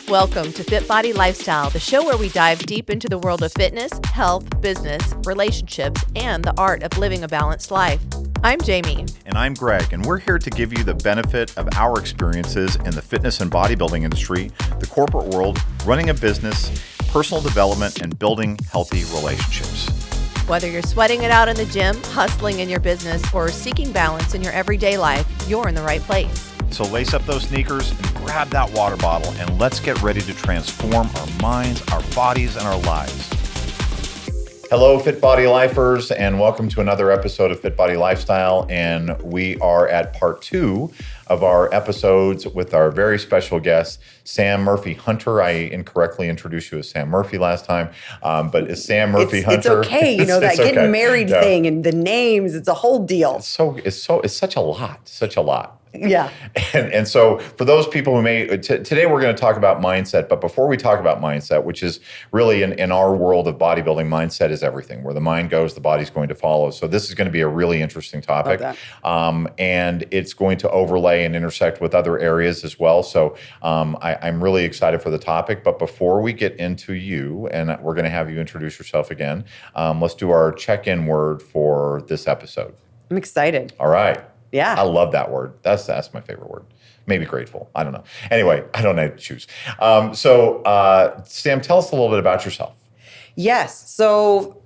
Welcome to FitBody Lifestyle, the show where we dive deep into the world of fitness, health, business, relationships, and the art of living a balanced life. I'm Jamie. And I'm Greg, and we're here to give you the benefit of our experiences in the fitness and bodybuilding industry, the corporate world, running a business, personal development, and building healthy relationships. Whether you're sweating it out in the gym, hustling in your business, or seeking balance in your everyday life, you're in the right place. So lace up those sneakers and grab that water bottle, and let's get ready to transform our minds, our bodies, and our lives. Hello, FitBody Lifers, and welcome to another episode of FitBody Lifestyle. And we are at part 2 of our episodes with our very special guest, Samm Murphy Hunter. I incorrectly introduced you as Samm Murphy last time, but it's Samm Murphy Hunter. It's okay, that getting married thing and the names, it's a whole deal. It's such a lot. Yeah. And so for those people who today we're going to talk about mindset, but before we talk about mindset, which is really in our world of bodybuilding, mindset is everything. Where the mind goes, the body's going to follow. So this is going to be a really interesting topic. And it's going to overlay and intersect with other areas as well. So I'm really excited for the topic. But before we get into you, and we're going to have you introduce yourself again, let's do our check-in word for this episode. I'm excited. All right. Yeah. I love that word. That's my favorite word. Maybe grateful. I don't know. Anyway, I don't know how to choose. Sam, tell us a little bit about yourself. Yes. So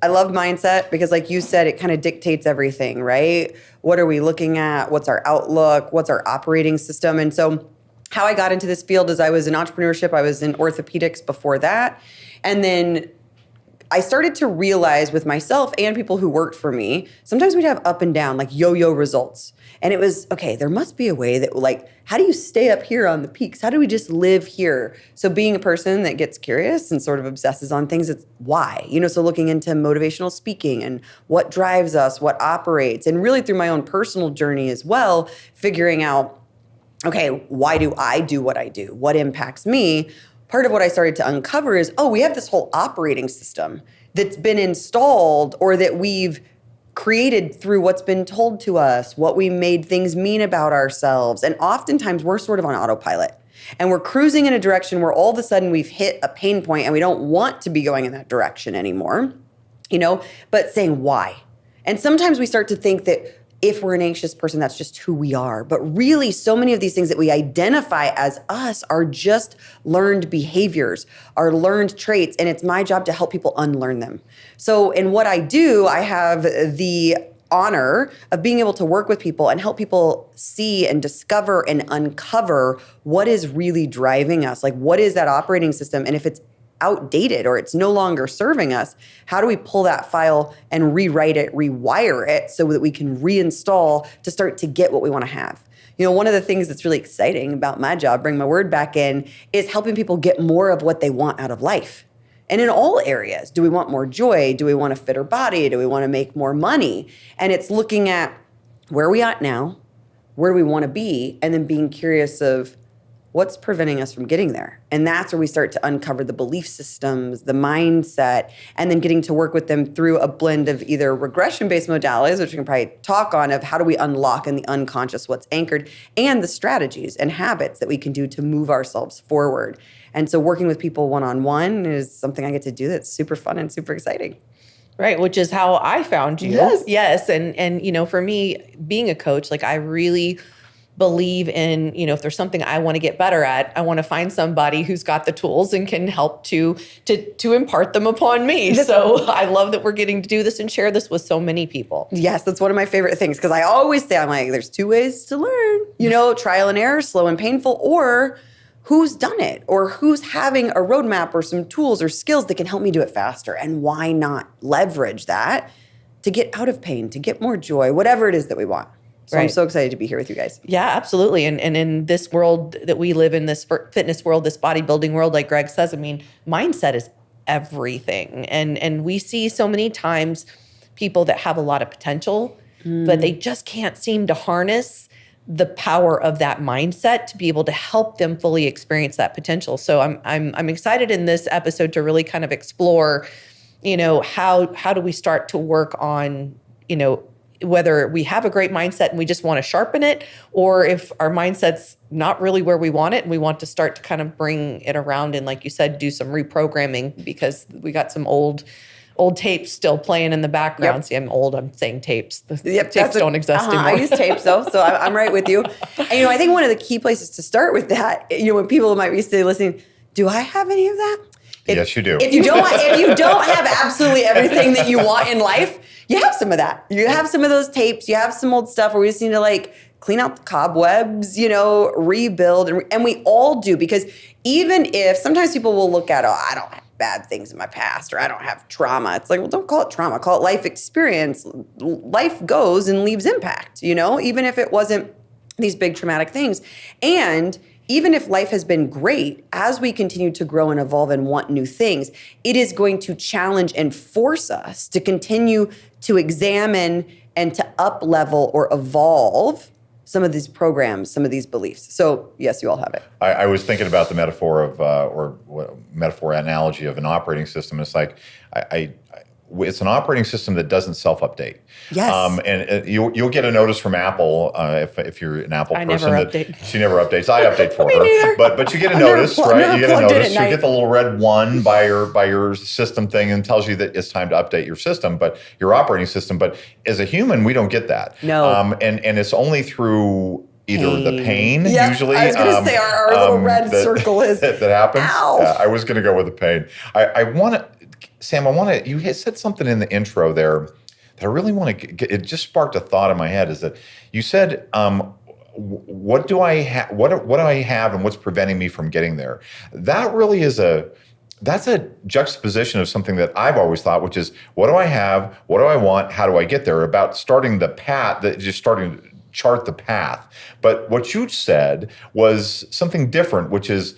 I love mindset because like you said, it kind of dictates everything, right? What are we looking at? What's our outlook? What's our operating system? And so how I got into this field is I was in entrepreneurship. I was in orthopedics before that. And then I started to realize with myself and people who worked for me, sometimes we'd have up and down, like yo-yo results. And it was, okay, there must be a way that how do you stay up here on the peaks? How do we just live here? So being a person that gets curious and sort of obsesses on things, it's why, so looking into motivational speaking and what drives us, what operates, and really through my own personal journey as well, figuring out, okay, why do I do what I do? What impacts me? Part of what I started to uncover is, we have this whole operating system that's been installed or that we've created through what's been told to us, what we made things mean about ourselves. And oftentimes we're sort of on autopilot and we're cruising in a direction where all of a sudden we've hit a pain point and we don't want to be going in that direction anymore, but saying why. And sometimes we start to think that if we're an anxious person, that's just who we are. But really, so many of these things that we identify as us are just learned behaviors, are learned traits, and it's my job to help people unlearn them. So in what I do, I have the honor of being able to work with people and help people see and discover and uncover what is really driving us. Like, what is that operating system? And if it's outdated or it's no longer serving us, how do we pull that file and rewrite it, rewire it so that we can reinstall to start to get what we want to have? One of the things that's really exciting about my job, bring my word back in, is helping people get more of what they want out of life. And in all areas, do we want more joy? Do we want a fitter body? Do we want to make more money? And it's looking at where are we at now? Where do we want to be? And then being curious of what's preventing us from getting there? And that's where we start to uncover the belief systems, the mindset, and then getting to work with them through a blend of either regression-based modalities, which we can probably talk on, of how do we unlock in the unconscious what's anchored, and the strategies and habits that we can do to move ourselves forward. And so working with people one-on-one is something I get to do that's super fun and super exciting. Right, which is how I found you. Yes. And for me, being a coach, I really believe in, if there's something I want to get better at, I want to find somebody who's got the tools and can help to impart them upon me. So I love that we're getting to do this and share this with so many people. Yes, that's one of my favorite things because I always say, I'm like, there's 2 ways to learn, trial and error, slow and painful, or who's done it or who's having a roadmap or some tools or skills that can help me do it faster. And why not leverage that to get out of pain, to get more joy, whatever it is that we want. So I'm so excited to be here with you guys. Yeah, absolutely. And in this world that we live in, this fitness world, this bodybuilding world, like Greg says, mindset is everything. And we see so many times people that have a lot of potential, but they just can't seem to harness the power of that mindset to be able to help them fully experience that potential. So I'm excited in this episode to really kind of explore, how do we start to work on, whether we have a great mindset and we just want to sharpen it, or if our mindset's not really where we want it and we want to start to kind of bring it around and, like you said, do some reprogramming because we got some old tapes still playing in the background. Yep. See, I'm old. I'm saying tapes. The Yep, tapes don't exist anymore. I use tapes though, so I'm right with you. And I think one of the key places to start with that, when people might be still listening, do I have any of that? Yes, you do. If you don't have absolutely everything that you want in life, you have some of that. You have some of those tapes. You have some old stuff where we just need to clean out the cobwebs, rebuild, and we all do, because even if sometimes people will look at, I don't have bad things in my past, or I don't have trauma. It's like, well, don't call it trauma. Call it life experience. Life goes and leaves impact, even if it wasn't these big traumatic things. And even if life has been great, as we continue to grow and evolve and want new things, it is going to challenge and force us to continue to examine and to up-level or evolve some of these programs, some of these beliefs. So yes, you all have it. I was thinking about the metaphor of, analogy of an operating system. It's like, it's an operating system that doesn't self-update. Yes. And you'll get a notice from Apple if you're an Apple person. Never update. She never updates. I update for Me her. neither. But you get a notice, right? You get a notice. You night. get the little red 1 by your system thing and tells you that it's time to update your system, but your operating system. But as a human, we don't get that. No. And it's only through either the pain, Yep. usually. I was going to say our little red circle is that happens. Ow. I was going to go with the pain. Sam, you had said something in the intro there that I really want to get. It just sparked a thought in my head. Is that you said, what do I have? What do I have, and what's preventing me from getting there? That really is that's a juxtaposition of something that I've always thought, which is, what do I have? What do I want? How do I get there? About starting the path, just starting to chart the path. But what you said was something different, which is,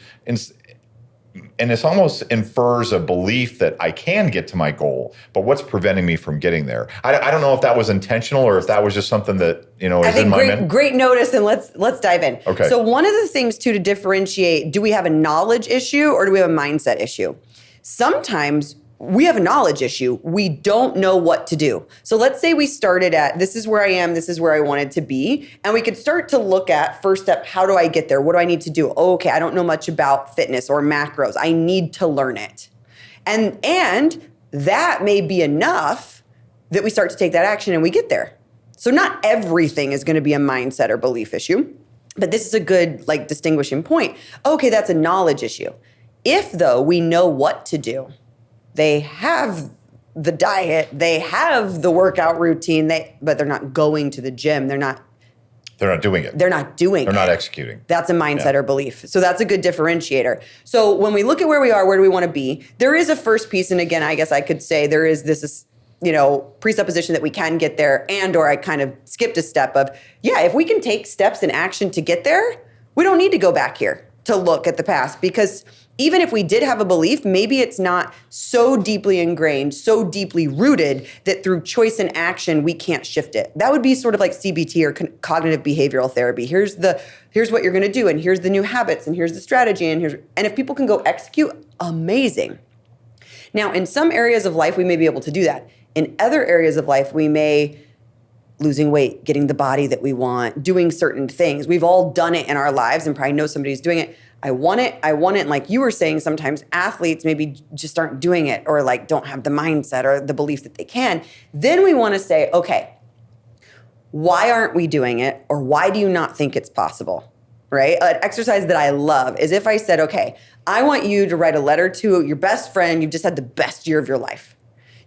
and it's almost infers a belief that I can get to my goal, but what's preventing me from getting there? I don't know if that was intentional or if that was just something that, is in my mind. Great notice, and let's dive in. Okay. So one of the things to differentiate, do we have a knowledge issue or do we have a mindset issue? Sometimes we have a knowledge issue. We don't know what to do. So let's say we started at, this is where I am, this is where I wanted to be. And we could start to look at, first step, how do I get there? What do I need to do? Oh, okay, I don't know much about fitness or macros. I need to learn it. And that may be enough that we start to take that action and we get there. So not everything is going to be a mindset or belief issue, but this is a good distinguishing point. Okay, that's a knowledge issue. If though we know what to do, they have the diet, they have the workout routine, but they're not going to the gym. They're not doing it. They're not executing. That's a mindset or belief. So that's a good differentiator. So when we look at where we are, where do we want to be? There is a first piece, and again, I guess I could say there is this presupposition that we can get there, or I kind of skipped a step of, if we can take steps in action to get there, we don't need to go back here to look at the past, because even if we did have a belief, maybe it's not so deeply ingrained, so deeply rooted that through choice and action, we can't shift it. That would be sort of like CBT or cognitive behavioral therapy. Here's what you're going to do, and here's the new habits, and here's the strategy, and if people can go execute, amazing. Now, in some areas of life, we may be able to do that. In other areas of life, we may losing weight, getting the body that we want, doing certain things. We've all done it in our lives and probably know somebody who's doing it. I want it. And like you were saying, sometimes athletes maybe just aren't doing it, or don't have the mindset or the belief that they can. Then we want to say, okay, why aren't we doing it? Or why do you not think it's possible? Right? An exercise that I love is if I said, okay, I want you to write a letter to your best friend. You've just had the best year of your life.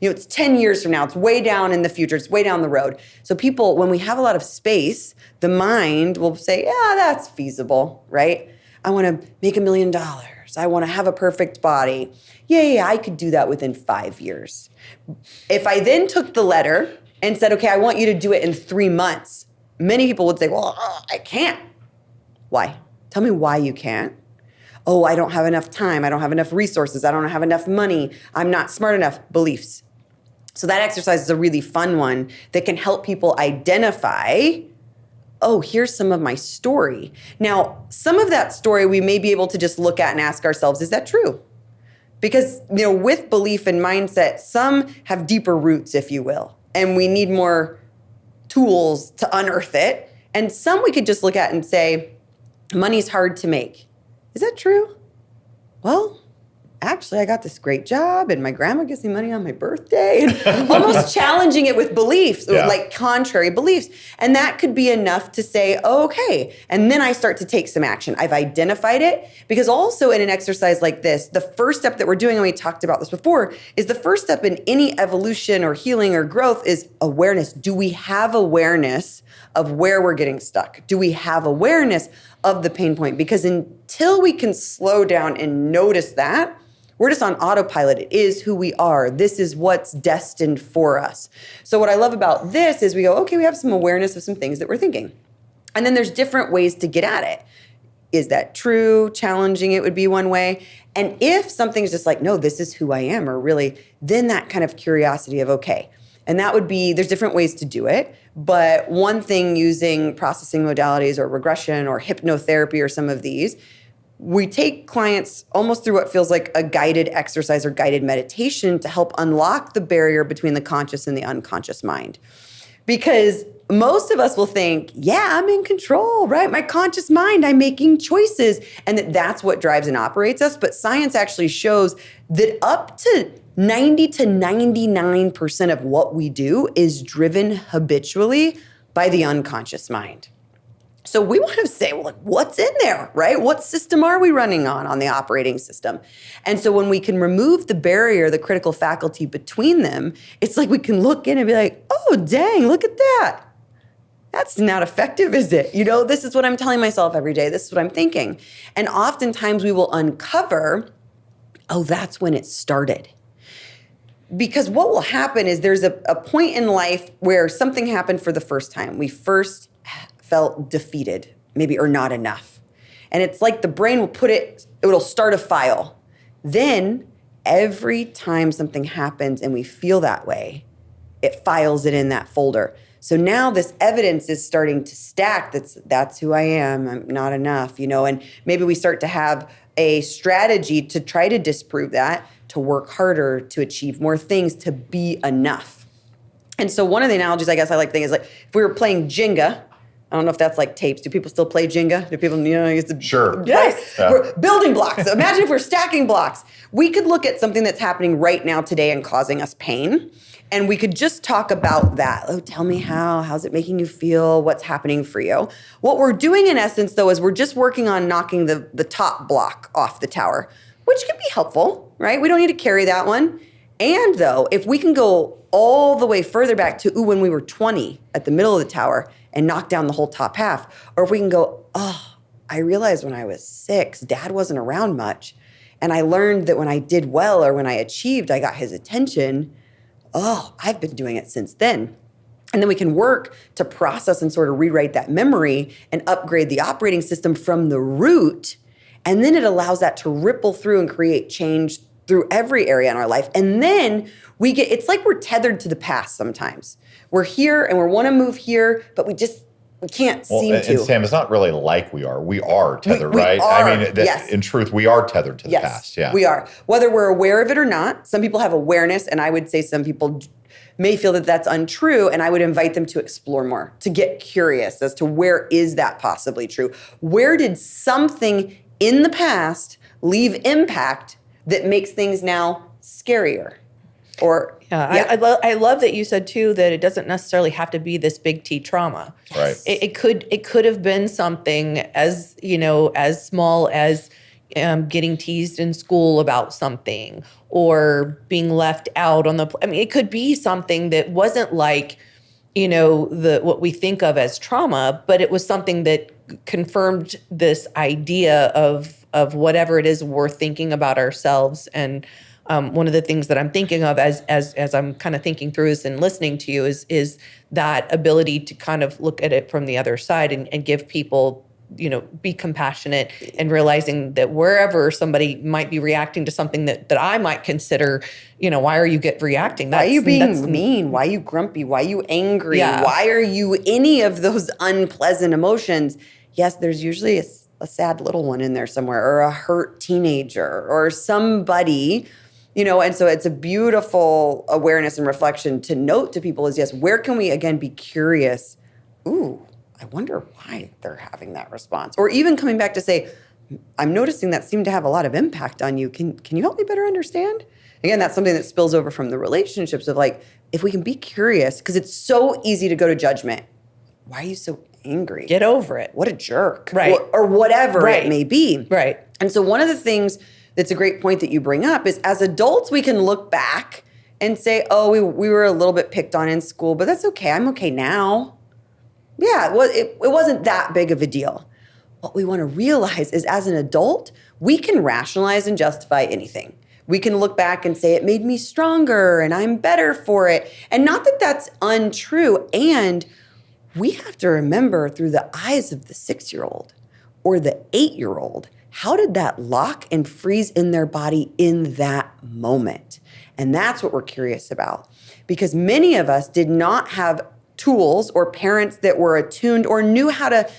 It's 10 years from now. It's way down in the future. It's way down the road. So people, when we have a lot of space, the mind will say, yeah, that's feasible, right? I want to make $1 million. I want to have a perfect body. Yeah, I could do that within 5 years. If I then took the letter and said, okay, I want you to do it in 3 months, many people would say, well, I can't. Why? Tell me why you can't. Oh, I don't have enough time. I don't have enough resources. I don't have enough money. I'm not smart enough. Beliefs. So that exercise is a really fun one that can help people identify, oh, here's some of my story. Now, some of that story we may be able to just look at and ask ourselves, is that true? Because, with belief and mindset, some have deeper roots, if you will, and we need more tools to unearth it. And some we could just look at and say, money's hard to make. Is that true? Well, actually, I got this great job and my grandma gives me money on my birthday, and almost challenging it with beliefs, like contrary beliefs. And that could be enough to say, oh, okay. And then I start to take some action. I've identified it, because also in an exercise like this, the first step that we're doing, and we talked about this before, is the first step in any evolution or healing or growth is awareness. Do we have awareness of where we're getting stuck? Do we have awareness of the pain point? Because until we can slow down and notice that, we're just on autopilot. It is who we are. This is what's destined for us. So what I love about this is we go, okay, we have some awareness of some things that we're thinking. And then there's different ways to get at it. Is that true? Challenging it would be one way. And if something's just like, no, this is who I am, or really, then that kind of curiosity of, okay. And that would be, there's different ways to do it. But one thing, using processing modalities or regression or hypnotherapy or some of these, we take clients almost through what feels like a guided exercise or guided meditation to help unlock the barrier between the conscious and the unconscious mind. Because most of us will think, yeah, I'm in control, right? My conscious mind, I'm making choices, and that's what drives and operates us. But science actually shows that up to 90 to 99% of what we do is driven habitually by the unconscious mind. So we want to say, well, what's in there, right? What system are we running on the operating system? And so when we can remove the barrier, the critical faculty between them, it's like we can look in and be like, oh, dang, look at that. That's not effective, is it? You know, this is what I'm telling myself every day. This is what I'm thinking. And oftentimes we will uncover, oh, that's when it started. Because what will happen is there's a point in life where something happened for the first time. We first felt defeated, maybe, or not enough. And it's like the brain will it'll start a file. Then every time something happens and we feel that way, it files it in that folder. So now this evidence is starting to stack. That's who I am. I'm not enough, and maybe we start to have a strategy to try to disprove that, to work harder, to achieve more things, to be enough. And so one of the analogies I guess I like to think is like if we were playing Jenga. I don't know if that's like tapes. Do people still play Jenga? Do people, Sure. Yes. Yeah. We're building blocks. So imagine if we're stacking blocks. We could look at something that's happening right now today and causing us pain. And we could just talk about that. Oh, tell me how's it making you feel? What's happening for you? What we're doing in essence though, is we're just working on knocking the top block off the tower, which can be helpful, right? We don't need to carry that one. And though, if we can go all the way further back to when we were 20 at the middle of the tower and knock down the whole top half, or if we can go, oh, I realized when I was 6, Dad wasn't around much. And I learned that when I did well or when I achieved, I got his attention. Oh, I've been doing it since then. And then we can work to process and sort of rewrite that memory and upgrade the operating system from the root. And then it allows that to ripple through and create change through every area in our life. And then it's like we're tethered to the past sometimes. We're here and we want to move here, but we can't seem to. And Sam, it's not really like we are. We are tethered, we right? Are, I mean, yes. In truth, we are tethered to the yes, past. Yeah, we are. Whether we're aware of it or not, some people have awareness, and I would say some people may feel that that's untrue, and I would invite them to explore more, to get curious as to where is that possibly true? Where did something in the past leave impact that makes things now scarier? I love that you said too that it doesn't necessarily have to be this big T trauma. Right. It could have been something as small as getting teased in school about something or being left out on the. I mean, it could be something that wasn't like what we think of as trauma, but it was something that confirmed this idea of whatever it is we're thinking about ourselves. And one of the things that I'm thinking of as I'm kind of thinking through this and listening to you is that ability to kind of look at it from the other side and give people, be compassionate and realizing that wherever somebody might be reacting to something that I might consider, why are you reacting? Why are you being mean? Why are you grumpy? Why are you angry? Yeah. Why are you any of those unpleasant emotions? Yes, there's usually a sad little one in there somewhere, or a hurt teenager, or somebody And so it's a beautiful awareness and reflection to note to people is, yes, where can we, again, be curious? Ooh, I wonder why they're having that response. Or even coming back to say, I'm noticing that seemed to have a lot of impact on you. Can you help me better understand? Again, that's something that spills over from the relationships of like, if we can be curious, because it's so easy to go to judgment. Why are you so angry? Get over it. What a jerk. Right. Or whatever Right. it may be. Right. And so one of the things that's a great point that you bring up is as adults, we can look back and say, oh, we were a little bit picked on in school, but that's okay. I'm okay now. Yeah, it wasn't that big of a deal. What we want to realize is as an adult, we can rationalize and justify anything. We can look back and say, it made me stronger and I'm better for it. And not that that's untrue. And we have to remember through the eyes of the 6-year-old or the 8-year-old, how did that lock and freeze in their body in that moment? And that's what we're curious about. Because many of us did not have tools or parents that were attuned or knew how to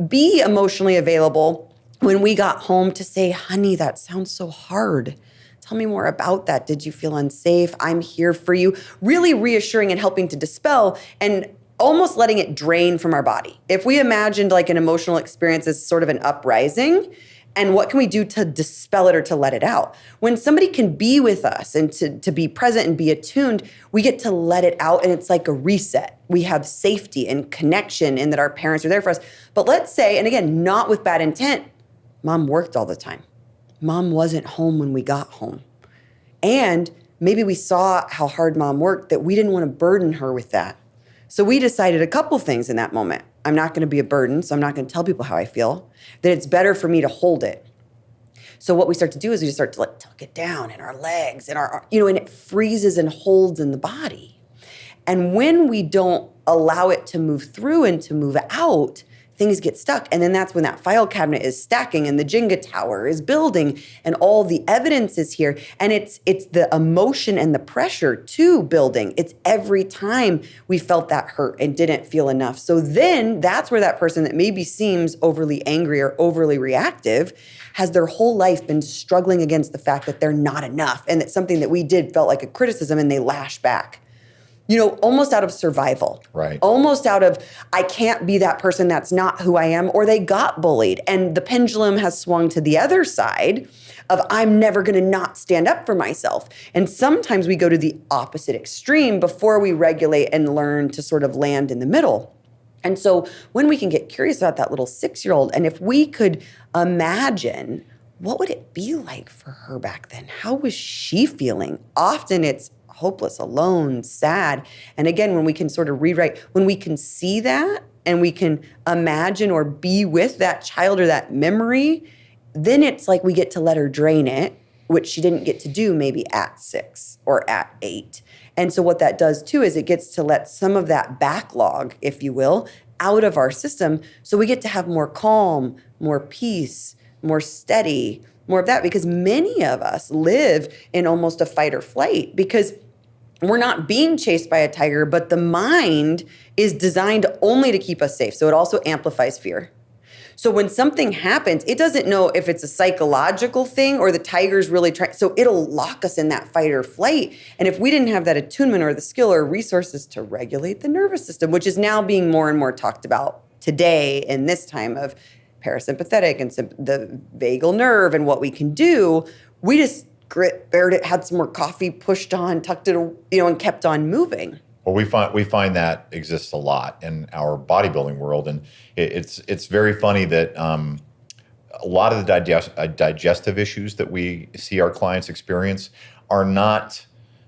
be emotionally available when we got home to say, honey, that sounds so hard. Tell me more about that. Did you feel unsafe? I'm here for you. Really reassuring and helping to dispel and almost letting it drain from our body. If we imagined like an emotional experience as sort of an uprising, and what can we do to dispel it or to let it out? When somebody can be with us and to be present and be attuned, we get to let it out and it's like a reset. We have safety and connection and that our parents are there for us. But let's say, and again, not with bad intent, mom worked all the time. Mom wasn't home when we got home. And maybe we saw how hard mom worked that we didn't want to burden her with that. So we decided a couple things in that moment. I'm not going to be a burden, so I'm not going to tell people how I feel, that it's better for me to hold it. So what we start to do is we just start to tuck it down in our legs and and it freezes and holds in the body. And when we don't allow it to move through and to move out, things get stuck. And then that's when that file cabinet is stacking and the Jenga tower is building and all the evidence is here. And it's the emotion and the pressure to building. It's every time we felt that hurt and didn't feel enough. So then that's where that person that maybe seems overly angry or overly reactive has their whole life been struggling against the fact that they're not enough and that something that we did felt like a criticism and they lash back. Almost out of survival. Right. Almost out of, I can't be that person, that's not who I am, or they got bullied. And the pendulum has swung to the other side of, I'm never going to not stand up for myself. And sometimes we go to the opposite extreme before we regulate and learn to sort of land in the middle. And so when we can get curious about that little 6-year-old, and if we could imagine, what would it be like for her back then? How was she feeling? Often it's hopeless, alone, sad. And again, when we can sort of rewrite, when we can see that and we can imagine or be with that child or that memory, then it's like we get to let her drain it, which she didn't get to do maybe at 6 or at 8. And so what that does too is it gets to let some of that backlog, if you will, out of our system. So we get to have more calm, more peace, more steady, more of that, because many of us live in almost a fight or flight because we're not being chased by a tiger, but the mind is designed only to keep us safe. So it also amplifies fear. So when something happens, it doesn't know if it's a psychological thing or the tiger's really trying. So it'll lock us in that fight or flight. And if we didn't have that attunement or the skill or resources to regulate the nervous system, which is now being more and more talked about today in this time of parasympathetic and the vagal nerve and what we can do, we just bared it, had some more coffee, pushed on, tucked it, and kept on moving. Well, we find that exists a lot in our bodybuilding world, and it's very funny that a lot of the digestive issues that we see our clients experience are not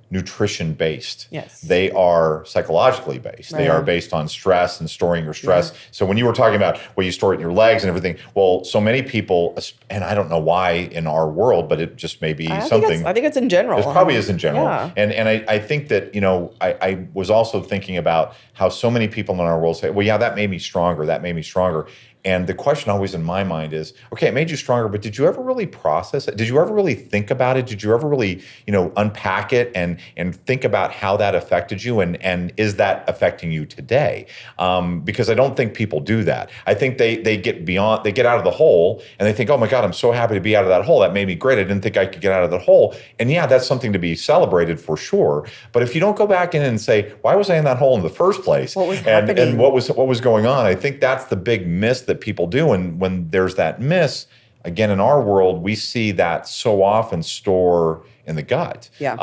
nutrition based. Yes. They are psychologically based. Right. They are based on stress and storing your stress. Yeah. So when you were talking about you store it in your legs and everything, well, so many people, and I don't know why in our world, but it just may be something. I think it's in general. It probably is in general. Yeah. And I think that, I was also thinking about how so many people in our world say, well, yeah, that made me stronger. That made me stronger. And the question always in my mind is, okay, it made you stronger, but did you ever really process it? Did you ever really think about it? Did you ever really, unpack it and think about how that affected you? And is that affecting you today? Because I don't think people do that. I think they get out of the hole and they think, oh my God, I'm so happy to be out of that hole. That made me great. I didn't think I could get out of that hole. And yeah, that's something to be celebrated for sure. But if you don't go back in and say, why was I in that hole in the first place? What was happening? And what was going on? I think that's the big miss that people do. And when there's that miss, again, in our world, we see that so often store in the gut. Yeah.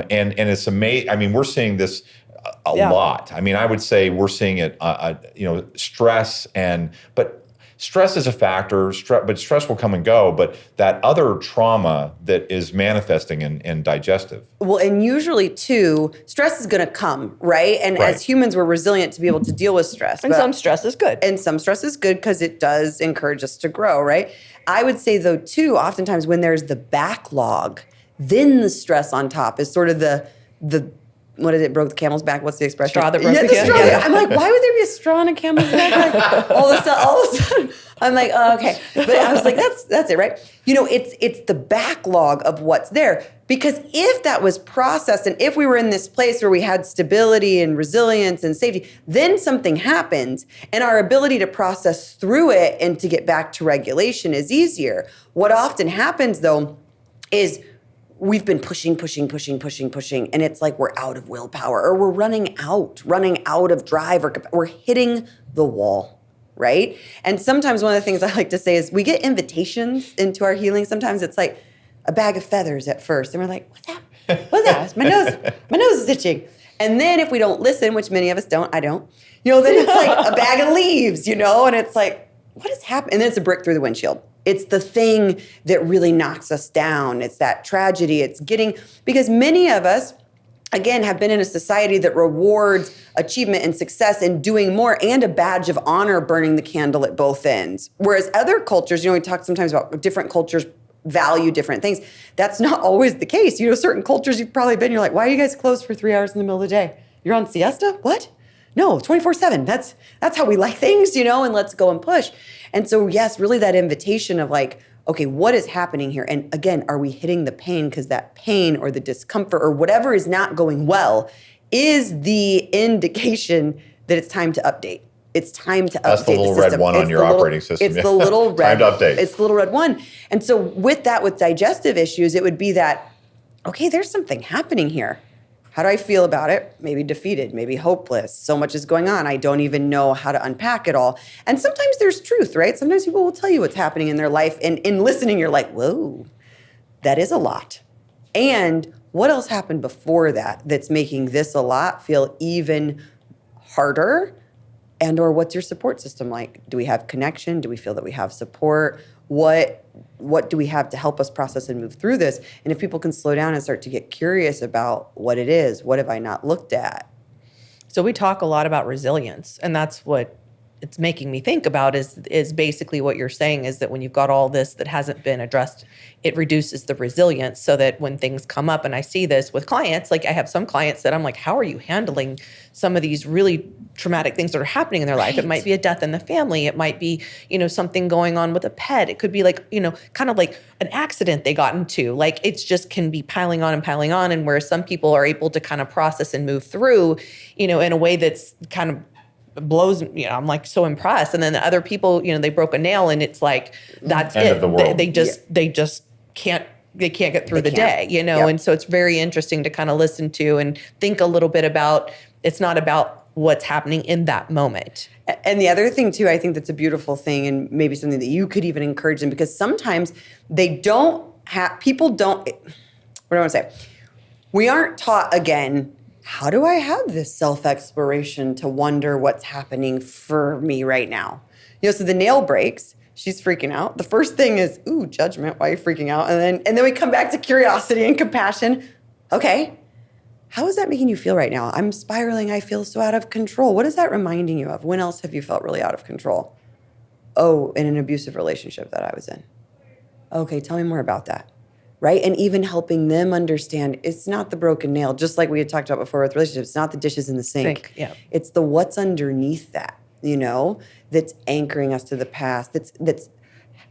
And it's amazing. I mean, we're seeing this a lot. I mean, I would say we're seeing it, stress but stress is a factor, but stress will come and go. But that other trauma that is manifesting in digestive. Well, and usually too, stress is going to come, right? And as humans, we're resilient to be able to deal with stress. And some stress is good. And some stress is good because it does encourage us to grow, right? I would say though too, oftentimes when there's the backlog, then the stress on top is sort of the what is it, broke the camel's back? What's the expression? Straw that broke the camel's back. Yeah. I'm like, why would there be a straw on a camel's back? Like, all of a sudden, I'm like, oh, okay. But I was like, that's it, right? It's the backlog of what's there. Because if that was processed and if we were in this place where we had stability and resilience and safety, then something happens and our ability to process through it and to get back to regulation is easier. What often happens though is we've been pushing, and it's like we're out of willpower or we're running out of drive, or we're hitting the wall, right? And sometimes one of the things I like to say is we get invitations into our healing. Sometimes it's like a bag of feathers at first, and we're like, what's that? What's that? My nose is itching. And then if we don't listen, which many of us don't, I don't, then it's like a bag of leaves, and it's like, what is happening? And then it's a brick through the windshield. It's the thing that really knocks us down. It's that tragedy. Because many of us, again, have been in a society that rewards achievement and success and doing more, and a badge of honor burning the candle at both ends. Whereas other cultures, we talk sometimes about different cultures value different things. That's not always the case. Certain cultures you've probably been, you're like, why are you guys closed for 3 hours in the middle of the day? You're on siesta? What? No, 24/7. That's how we like things, and let's go and push. And so, yes, really that invitation of like, okay, what is happening here? And again, are we hitting the pain? Because that pain or the discomfort or whatever is not going well is the indication that it's time to update. It's time to update. That's the little red one on your operating system. It's the little red. Time to update. It's the little red one. And so with digestive issues, it would be that, okay, there's something happening here. How do I feel about it? Maybe defeated, maybe hopeless. So much is going on. I don't even know how to unpack it all. And sometimes there's truth, right? Sometimes people will tell you what's happening in their life. And in listening, you're like, whoa, that is a lot. And what else happened before that that's making this a lot feel even harder? And or what's your support system like? Do we have connection? Do we feel that we have support? What do we have to help us process and move through this? And if people can slow down and start to get curious about what it is, what have I not looked at? So we talk a lot about resilience, and that's what it's making me think about is basically what you're saying is that when you've got all this that hasn't been addressed, it reduces the resilience so that when things come up, and I see this with clients, like I have some clients that I'm like, how are you handling some of these really traumatic things that are happening in their life? It might be a death in the family. It might be, something going on with a pet. It could be like, kind of like an accident they got into. Like it's just can be piling on. And where some people are able to kind of process and move through, in a way that's kind of blows, I'm like so impressed. And then the other people, they broke a nail and it's like, that's End it. of the world. They just can't get through the day, Yep. And so it's very interesting to kind of listen to and think a little bit about, it's not about what's happening in that moment. And the other thing too, I think that's a beautiful thing and maybe something that you could even encourage them, because sometimes people don't, what do I want to say? We aren't taught, again, how do I have this self-exploration to wonder what's happening for me right now? So the nail breaks, she's freaking out. The first thing is, ooh, judgment, why are you freaking out? And then we come back to curiosity and compassion. Okay, how is that making you feel right now? I'm spiraling, I feel so out of control. What is that reminding you of? When else have you felt really out of control? Oh, in an abusive relationship that I was in. Okay, tell me more about that. Right? And even helping them understand it's not the broken nail, just like we had talked about before with relationships. It's not the dishes in the sink. Yeah. It's the what's underneath that. that's anchoring us to the past, that's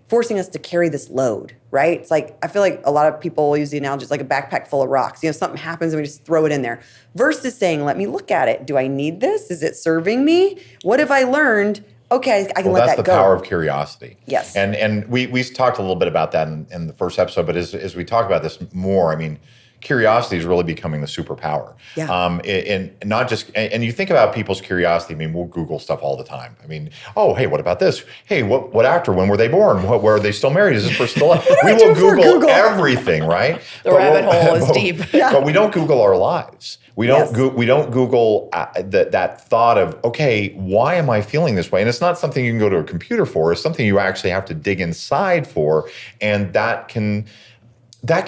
forcing us to carry this load, right? It's like, I feel like a lot of people will use the analogy, it's like a backpack full of rocks. Something happens and we just throw it in there. Versus saying, let me look at it. Do I need this? Is it serving me? What have I learned? Okay, I can let that go. That's the power of curiosity. Yes. And we talked a little bit about that in the first episode, but as we talk about this more, I mean, curiosity is really becoming the superpower. Yeah. And not just, and you think about people's curiosity. I mean, we'll Google stuff all the time. I mean, oh, hey, what about this? Hey, what actor? When were they born? Where are they still married? Is this person still alive? We will Google everything, right? The rabbit hole is deep. But we don't Google our lives. We don't we don't Google that thought of, okay, why am I feeling this way? And it's not something you can go to a computer for. It's something you actually have to dig inside for, and that can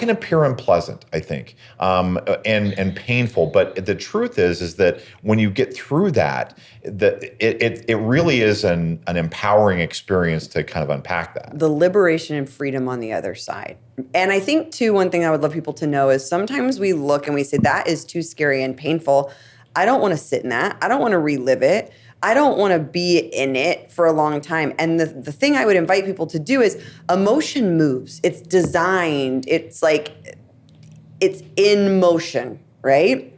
appear unpleasant, I think, and painful. But the truth is that when you get through that, it really is an empowering experience to kind of unpack that. The liberation and freedom on the other side. And I think, too, one thing I would love people to know is sometimes we look and we say, that is too scary and painful. I don't want to sit in that. I don't want to relive it. I don't want to be in it for a long time. And the thing I would invite people to do is emotion moves. It's designed. It's like it's in motion, right?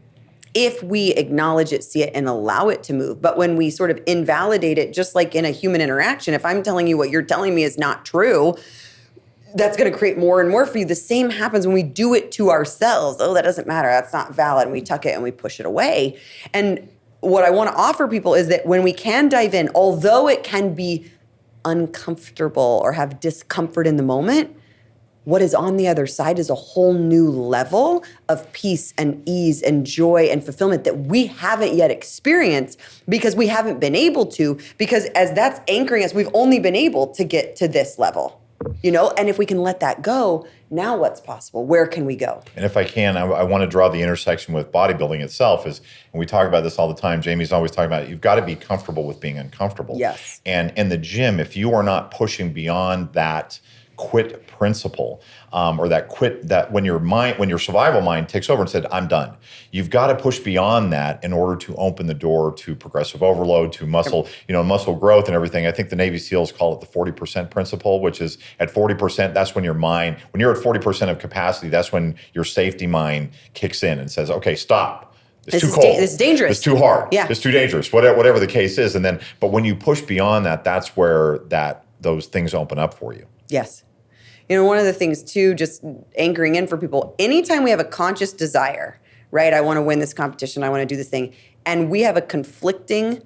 If we acknowledge it, see it, and allow it to move. But when we sort of invalidate it, just like in a human interaction, if I'm telling you what you're telling me is not true, that's going to create more and more for you. The same happens when we do it to ourselves. Oh, that doesn't matter. That's not valid. And we tuck it and we push it away. And what I want to offer people is that when we can dive in, although it can be uncomfortable or have discomfort in the moment, what is on the other side is a whole new level of peace and ease and joy and fulfillment that we haven't yet experienced because we haven't been able to, because as that's anchoring us, we've only been able to get to this level. And if we can let that go, now what's possible? Where can we go? And if I can, I want to draw the intersection with bodybuilding itself and we talk about this all the time. Jamie's always talking about it. You've got to be comfortable with being uncomfortable. Yes. And in the gym, if you are not pushing beyond that quit principle, or that when your survival mind takes over and said, I'm done. You've got to push beyond that in order to open the door to progressive overload, to muscle growth and everything. I think the Navy SEALs call it the 40% principle, which is at 40%, that's when when you're at 40% of capacity, that's when your safety mind kicks in and says, okay, stop. It's too cold. It's dangerous. It's too hard. Yeah. It's too dangerous. Whatever the case is. But when you push beyond that, that's where those things open up for you. Yes. One of the things too, just anchoring in for people, anytime we have a conscious desire, right? I want to win this competition. I want to do this thing. And we have a conflicting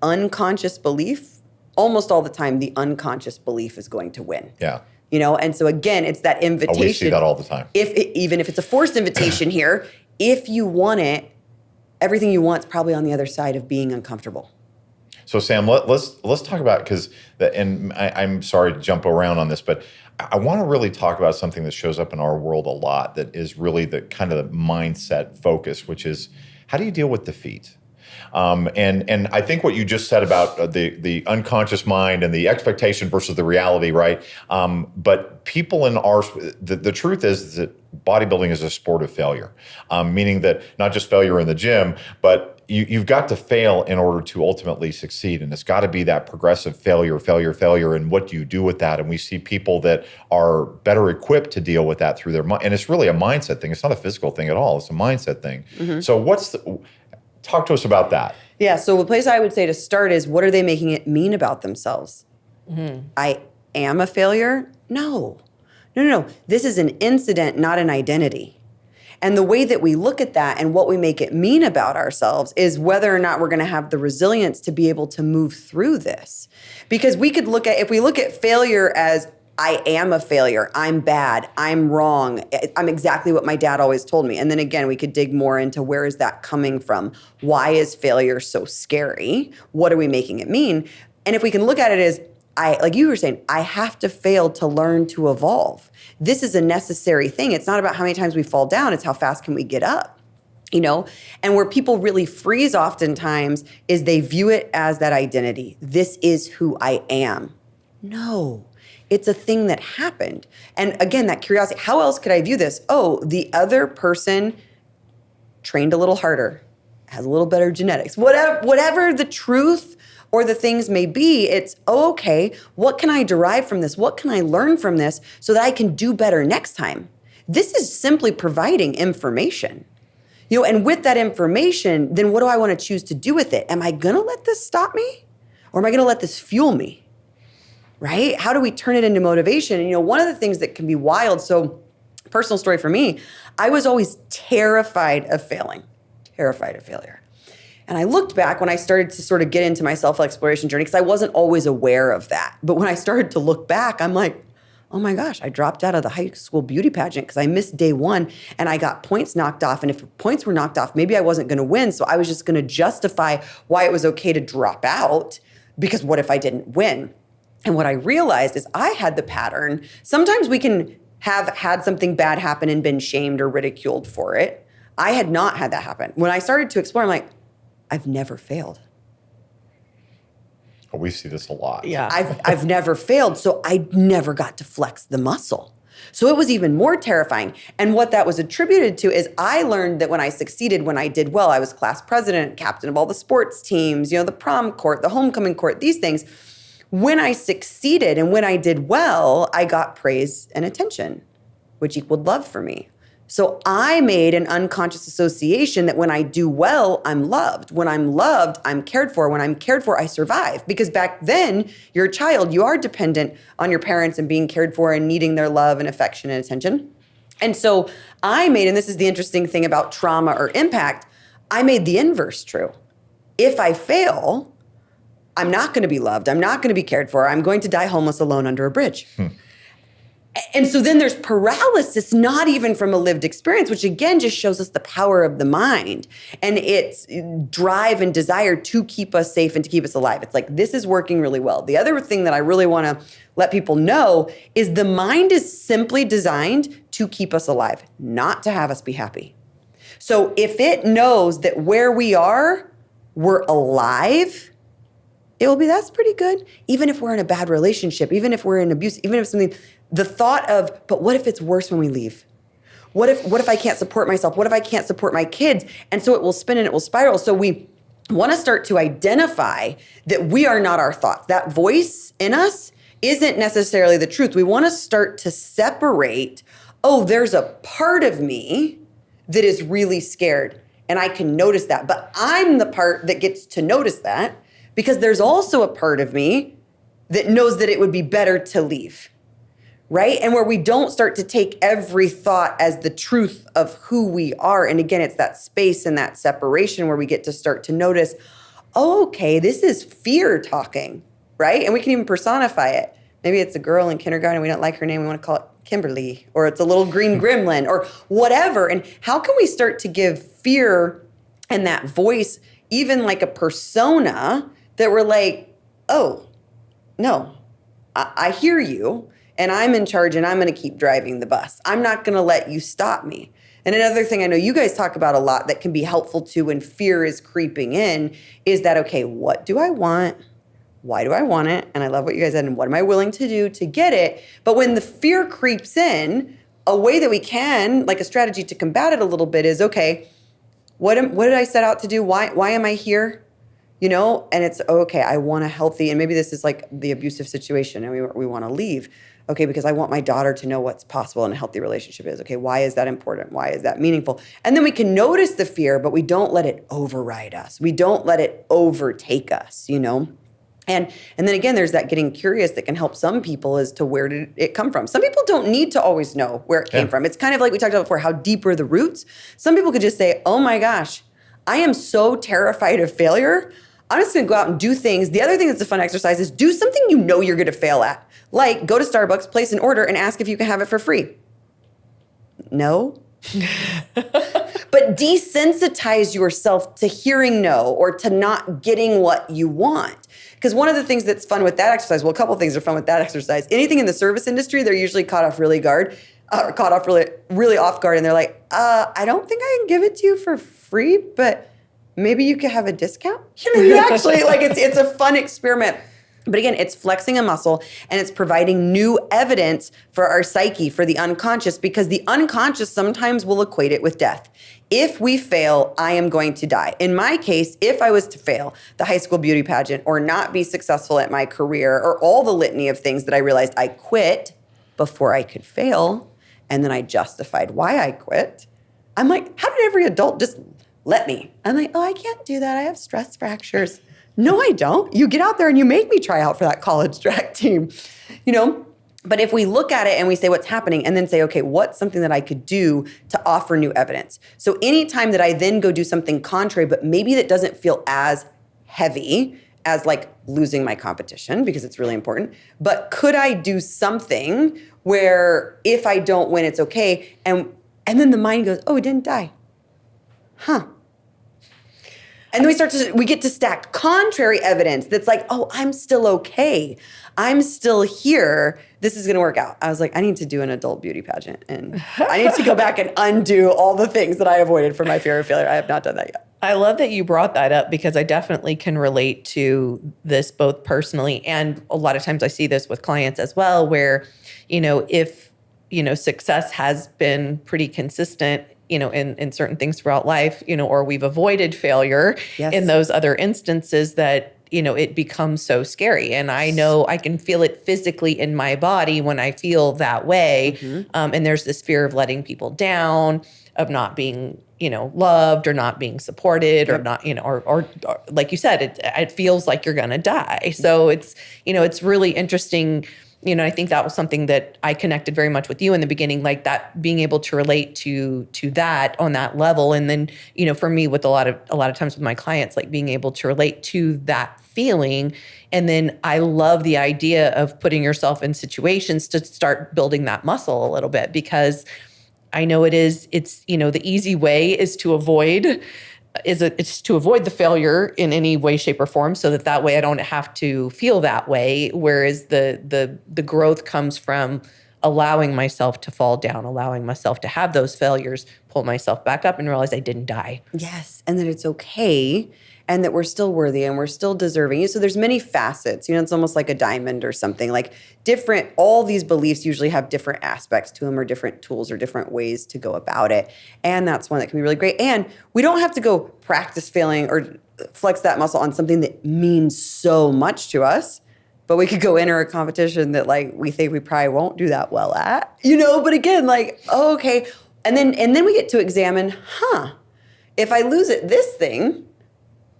unconscious belief. Almost all the time, the unconscious belief is going to win. Yeah. And so again, it's that invitation. We see that all the time. Even if it's a forced invitation here, if you want it, everything you want is probably on the other side of being uncomfortable. So Sam, let's talk about, I'm sorry to jump around on this, but I want to really talk about something that shows up in our world a lot that is really the kind of the mindset focus, which is how do you deal with defeat? And I think what you just said about the unconscious mind and the expectation versus the reality, right? But people the truth is that bodybuilding is a sport of failure, meaning that not just failure in the gym, but you've got to fail in order to ultimately succeed. And it's got to be that progressive failure. And what do you do with that? And we see people that are better equipped to deal with that through their mind. And it's really a mindset thing. It's not a physical thing at all. It's a mindset thing. Mm-hmm. So talk to us about that. Yeah. So the place I would say to start is, what are they making it mean about themselves? Mm-hmm. I am a failure? No. This is an incident, not an identity. And the way that we look at that and what we make it mean about ourselves is whether or not we're going to have the resilience to be able to move through this. Because if we look at failure as, I am a failure, I'm bad, I'm wrong, I'm exactly what my dad always told me. And then again, we could dig more into where is that coming from? Why is failure so scary? What are we making it mean? And if we can look at it as, like you were saying, I have to fail to learn to evolve. This is a necessary thing. It's not about how many times we fall down. It's how fast can we get up, And where people really freeze oftentimes is they view it as that identity. This is who I am. No, it's a thing that happened. And again, that curiosity, how else could I view this? Oh, the other person trained a little harder, has a little better genetics, whatever the truth or the things may be, it's, okay, what can I derive from this? What can I learn from this so that I can do better next time? This is simply providing information. And with that information, then what do I want to choose to do with it? Am I going to let this stop me? Or am I going to let this fuel me? Right? How do we turn it into motivation? And one of the things that can be wild, so personal story for me, I was always terrified of failing, terrified of failure. And I looked back when I started to sort of get into my self-exploration journey, because I wasn't always aware of that. But when I started to look back, I'm like, oh my gosh, I dropped out of the high school beauty pageant because I missed day one and I got points knocked off. And if points were knocked off, maybe I wasn't going to win. So I was just going to justify why it was okay to drop out, because what if I didn't win? And what I realized is I had the pattern. Sometimes we can have had something bad happen and been shamed or ridiculed for it. I had not had that happen. When I started to explore, I'm like, I've never failed. Well, we see this a lot. Yeah. I've never failed, so I never got to flex the muscle. So it was even more terrifying. And what that was attributed to is I learned that when I succeeded, when I did well, I was class president, captain of all the sports teams, the prom court, the homecoming court, these things. When I succeeded and when I did well, I got praise and attention, which equaled love for me. So I made an unconscious association that when I do well, I'm loved. When I'm loved, I'm cared for. When I'm cared for, I survive. Because back then, you're a child, you are dependent on your parents and being cared for and needing their love and affection and attention. And so I made, and this is the interesting thing about trauma or impact, I made the inverse true. If I fail, I'm not going to be loved. I'm not going to be cared for. I'm going to die homeless alone under a bridge. And so then there's paralysis, not even from a lived experience, which again just shows us the power of the mind and its drive and desire to keep us safe and to keep us alive. It's like, this is working really well. The other thing that I really want to let people know is the mind is simply designed to keep us alive, not to have us be happy. So if it knows that where we are, we're alive, it will be, that's pretty good. Even if we're in a bad relationship, even if we're in abuse, even if something, the thought of, but what if it's worse when we leave? What if I can't support myself? What if I can't support my kids? And so it will spin and it will spiral. So we want to start to identify that we are not our thoughts. That voice in us isn't necessarily the truth. We want to start to separate, oh, there's a part of me that is really scared and I can notice that, but I'm the part that gets to notice that because there's also a part of me that knows that it would be better to leave. Right? And where we don't start to take every thought as the truth of who we are. And again, it's that space and that separation where we get to start to notice, oh, okay, this is fear talking, right? And we can even personify it. Maybe it's a girl in kindergarten, we don't like her name, we want to call it Kimberly, or it's a little green gremlin, or whatever. And how can we start to give fear and that voice even like a persona that we're like, oh, no, I hear you. And I'm in charge and I'm going to keep driving the bus. I'm not going to let you stop me. And another thing I know you guys talk about a lot that can be helpful too when fear is creeping in is that, okay, what do I want? Why do I want it? And I love what you guys said, and what am I willing to do to get it? But when the fear creeps in, a way that we can, like a strategy to combat it a little bit is, okay, what did I set out to do? Why am I here? And it's, okay, I want a healthy, and maybe this is like the abusive situation and we want to leave. Okay, because I want my daughter to know what's possible in a healthy relationship is. Okay, why is that important? Why is that meaningful? And then we can notice the fear, but we don't let it override us. We don't let it overtake us, And then again, there's that getting curious that can help some people as to where did it come from. Some people don't need to always know where it came from. It's kind of like we talked about before, how deep are the roots? Some people could just say, oh my gosh, I am so terrified of failure. I'm just going to go out and do things. The other thing that's a fun exercise is do something you know you're going to fail at. Like go to Starbucks, place an order, and ask if you can have it for free. No. But desensitize yourself to hearing no or to not getting what you want. Because one of the things that's fun with that exercise, well, a couple of things are fun with that exercise. Anything in the service industry, they're usually caught off really off guard. And they're like, I don't think I can give it to you for free, but maybe you could have a discount. You actually, like, it's a fun experiment. But again, it's flexing a muscle and it's providing new evidence for our psyche, for the unconscious, because the unconscious sometimes will equate it with death. If we fail, I am going to die. In my case, if I was to fail the high school beauty pageant or not be successful at my career or all the litany of things that I realized I quit before I could fail, and then I justified why I quit, I'm like, how did every adult just let me? I'm like, oh, I can't do that. I have stress fractures. No, I don't. You get out there and you make me try out for that college track team, you know? But if we look at it and we say what's happening and then say, okay, what's something that I could do to offer new evidence? So anytime that I then go do something contrary, but maybe that doesn't feel as heavy as like losing my competition, because it's really important, but could I do something where if I don't win, it's okay? And then the mind goes, oh, it didn't die. Huh. And then we get to stack contrary evidence that's like, oh, I'm still okay. I'm still here. This is going to work out. I was like, I need to do an adult beauty pageant. And I need to go back and undo all the things that I avoided for my fear of failure. I have not done that yet. I love that you brought that up because I definitely can relate to this both personally and a lot of times I see this with clients as well where, if, success has been pretty consistent in certain things throughout life, or we've avoided failure in those other instances that, it becomes so scary. And I know I can feel it physically in my body when I feel that way. And there's this fear of letting people down, of not being, loved or not being supported or not, or like you said, it feels like you're going to die. So it's, it's really interesting. I think that was something that I connected very much with you in the beginning, like that being able to relate to that on that level. And then, for me with a lot of times with my clients, like being able to relate to that feeling. And then I love the idea of putting yourself in situations to start building that muscle a little bit, because I know it's the easy way is to avoid the failure in any way, shape, or form, so that way I don't have to feel that way. Whereas the growth comes from allowing myself to fall down, allowing myself to have those failures, pull myself back up and realize I didn't die. Yes, and that it's okay and that we're still worthy and we're still deserving. So there's many facets. It's almost like a diamond or something. Like all these beliefs usually have different aspects to them or different tools or different ways to go about it. And that's one that can be really great. And we don't have to go practice failing or flex that muscle on something that means so much to us. But we could go enter a competition that we think we probably won't do that well at, but again, okay. And then we get to examine, if I lose at this thing,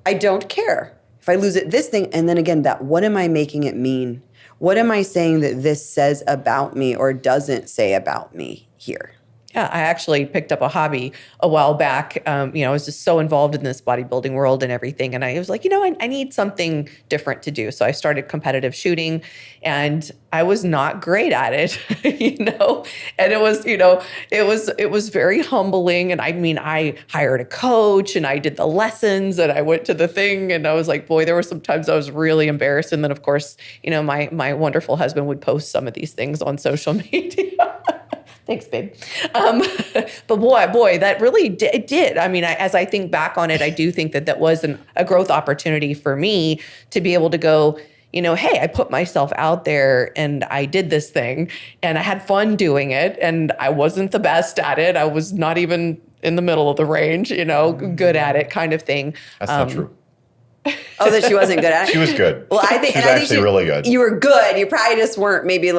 I don't care. If I lose at this thing, and then again, what am I making it mean? What am I saying that this says about me or doesn't say about me here? Yeah, I actually picked up a hobby a while back. I was just so involved in this bodybuilding world and everything. And I was like, I need something different to do. So I started competitive shooting and I was not great at it, and it was very humbling. And I hired a coach and I did the lessons and I went to the thing and I was like, boy, there were some times I was really embarrassed. And then of course, my wonderful husband would post some of these things on social media. Thanks, babe. But boy, that really did. As I think back on it, I do think that was a growth opportunity for me to be able to go, hey, I put myself out there and I did this thing and I had fun doing it and I wasn't the best at it. I was not even in the middle of the range, good at it kind of thing. That's not true. Oh, that she wasn't good at it? She was good. Well, I think she was actually really good. You were good. You probably just weren't maybe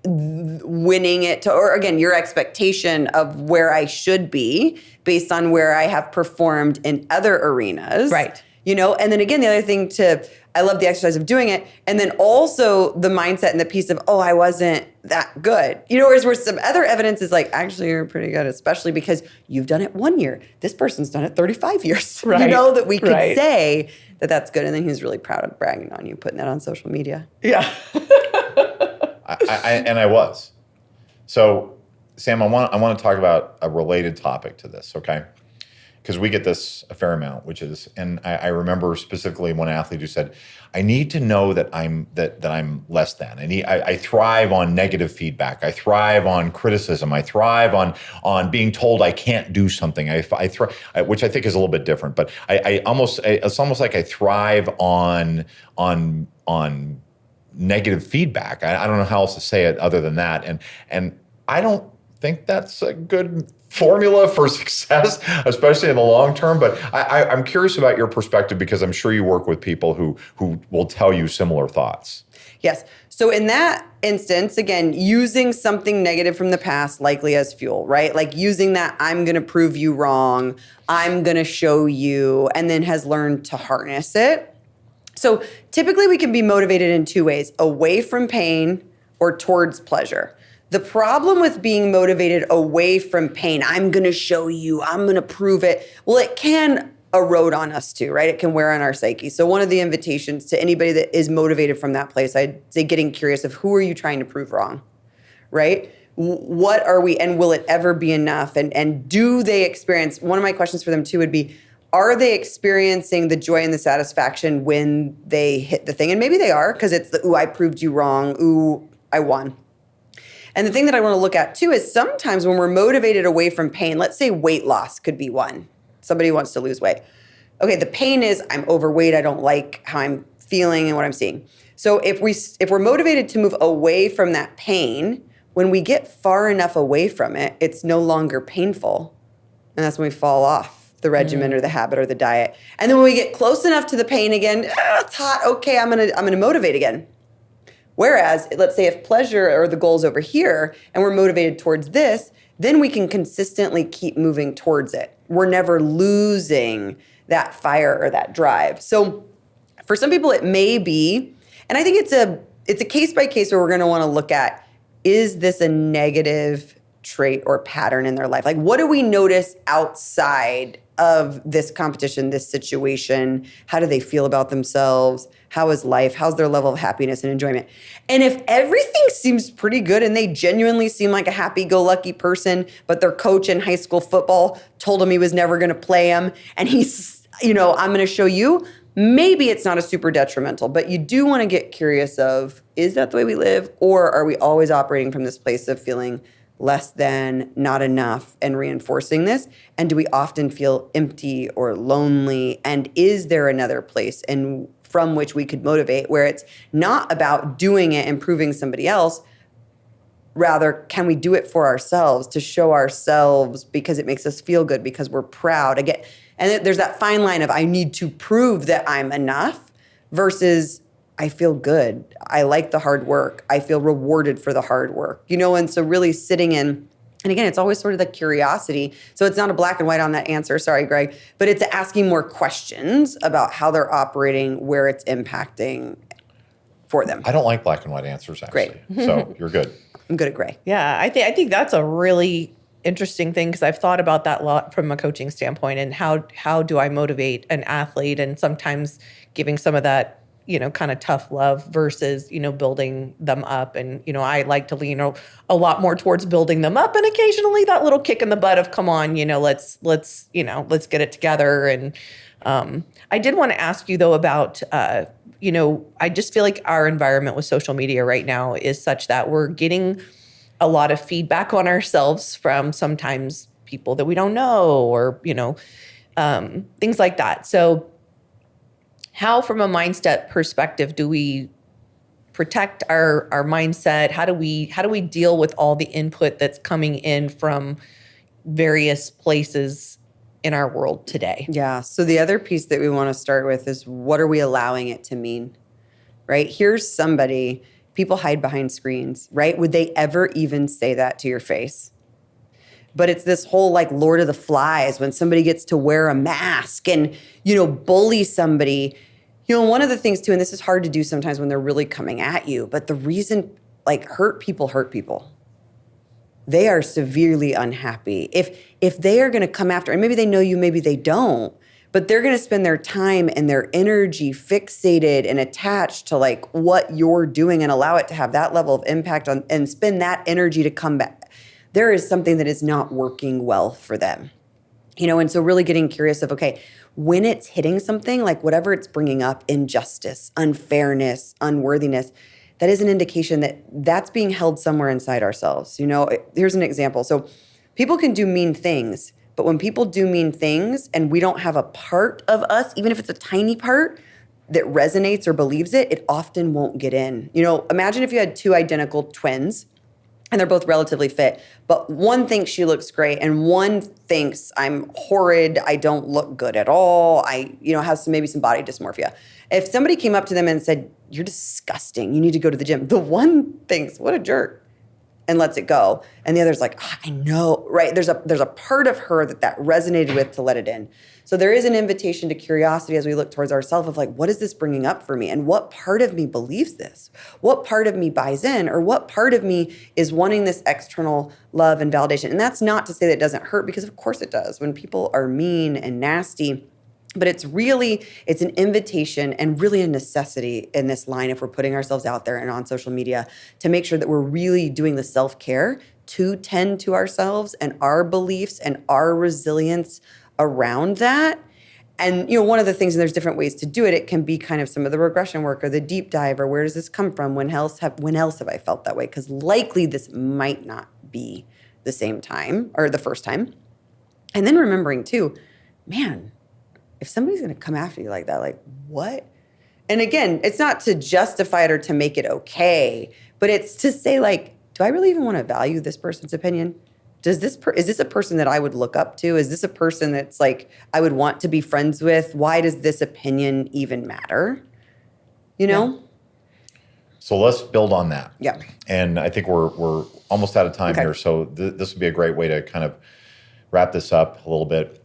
winning it or again, your expectation of where I should be based on where I have performed in other arenas. Right. And then again, the other thing I love the exercise of doing it. And then also the mindset and the piece of, oh, I wasn't that good. Whereas where some other evidence is actually you're pretty good, especially because you've done it 1 year. This person's done it 35 years. Right. That we could say that that's good. And then he's really proud of bragging on you, putting that on social media. Yeah. I was. So, Sam, I want to talk about a related topic to this, okay? Because we get this a fair amount, and I remember specifically one athlete who said, "I need to know that I'm less than. I thrive on negative feedback. I thrive on criticism. I thrive on being told I can't do something. I thrive, which I think is a little bit different. But it's almost like I thrive on negative feedback. I don't know how else to say it other than that. And I don't think that's a good formula for success, especially in the long term. But I'm curious about your perspective, because I'm sure you work with people who will tell you similar thoughts. Yes. So in that instance, again, using something negative from the past likely as fuel, right? Like using that, I'm going to prove you wrong, I'm going to show you, and then has learned to harness it. So typically we can be motivated in two ways: away from pain or towards pleasure. The problem with being motivated away from pain, I'm going to show you, I'm going to prove it, well, it can erode on us too, right? It can wear on our psyche. So one of the invitations to anybody that is motivated from that place, I'd say getting curious of who are you trying to prove wrong, right? What are we, and will it ever be enough? And do they experience, one of my questions for them too would be, are they experiencing the joy and the satisfaction when they hit the thing? And maybe they are, because it's the, ooh, I proved you wrong, ooh, I won. And the thing that I want to look at too is sometimes when we're motivated away from pain, let's say weight loss could be one. Somebody wants to lose weight. Okay, the pain is I'm overweight, I don't like how I'm feeling and what I'm seeing. So if we're motivated to move away from that pain, when we get far enough away from it, it's no longer painful. And that's when we fall off the regimen or the habit or the diet. And then when we get close enough to the pain again, it's hot, okay, I'm gonna motivate again. Whereas, let's say if pleasure or the goal's over here and we're motivated towards this, then we can consistently keep moving towards it. We're never losing that fire or that drive. So for some people it may be, and I think it's a case by case where we're going to want to look at, is this a negative trait or pattern in their life? Like, what do we notice outside of this competition, this situation? How do they feel about themselves? How is life? How's their level of happiness and enjoyment? And if everything seems pretty good and they genuinely seem like a happy-go-lucky person, but their coach in high school football told him he was never going to play him, and he's, I'm going to show you, maybe it's not a super detrimental, but you do want to get curious of, is that the way we live? Or are we always operating from this place of feeling less than, not enough, and reinforcing this? And do we often feel empty or lonely? And is there another place from which we could motivate, where it's not about doing it and proving somebody else? Rather, can we do it for ourselves, to show ourselves because it makes us feel good, because we're proud? Again, and there's that fine line of I need to prove that I'm enough versus I feel good. I like the hard work. I feel rewarded for the hard work, and so really sitting in, and again, it's always sort of the curiosity. So it's not a black and white on that answer. Sorry, Greg, but it's asking more questions about how they're operating, where it's impacting for them. I don't like black and white answers, actually. Great. So you're good. I'm good at gray. Yeah, I think that's a really interesting thing, because I've thought about that a lot from a coaching standpoint, and how do I motivate an athlete, and sometimes giving some of that kind of tough love versus building them up. And I like to lean a lot more towards building them up, and occasionally that little kick in the butt of come on, let's get it together. And I did want to ask you though about I just feel like our environment with social media right now is such that we're getting a lot of feedback on ourselves from sometimes people that we don't know, or things like that. So how, from a mindset perspective, do we protect our mindset? How do we deal with all the input that's coming in from various places in our world today? Yeah. So the other piece that we want to start with is, what are we allowing it to mean? Right? Here's somebody, people hide behind screens, right? Would they ever even say that to your face? But it's this whole like Lord of the Flies, when somebody gets to wear a mask and, bully somebody. One of the things too, and this is hard to do sometimes when they're really coming at you, but the reason, like, hurt people. They are severely unhappy. If they are going to come after, and maybe they know you, maybe they don't, but they're going to spend their time and their energy fixated and attached to like what you're doing, and allow it to have that level of impact on, and spend that energy to come back, there is something that is not working well for them. And so really getting curious of, okay, when it's hitting something, like whatever it's bringing up, injustice, unfairness, unworthiness, that is an indication that that's being held somewhere inside ourselves. Here's an example. So people can do mean things, but when people do mean things and we don't have a part of us, even if it's a tiny part, that resonates or believes it, it often won't get in. You know, imagine if you had two identical twins and they're both relatively fit, but one thinks she looks great and one thinks I'm horrid, I don't look good at all, I, you know, have maybe some body dysmorphia. If somebody came up to them and said, you're disgusting, you need to go to the gym, the one thinks, what a jerk, and lets it go. And the other's like, I know, right? There's a part of her that resonated with to let it in. So there is an invitation to curiosity as we look towards ourselves of like, what is this bringing up for me? And what part of me believes this? What part of me buys in? Or what part of me is wanting this external love and validation? And that's not to say that it doesn't hurt, because of course it does. When people are mean and nasty, but it's an invitation and really a necessity in this line, if we're putting ourselves out there and on social media, to make sure that we're really doing the self-care to tend to ourselves and our beliefs and our resilience around that. And, you know, one of the things, and there's different ways to do it, it can be kind of some of the regression work or the deep dive, or where does this come from? When else have I felt that way? Because likely this might not be the same time or the first time. And then remembering too, man, if somebody's going to come after you like that, like what? And again, it's not to justify it or to make it okay, but it's to say like, do I really even want to value this person's opinion? Is this a person that I would look up to? Is this a person that's like I would want to be friends with? Why does this opinion even matter? You know? Yeah. So let's build on that. Yeah. And I think we're almost out of time Okay. here. So this would be a great way to kind of wrap this up a little bit.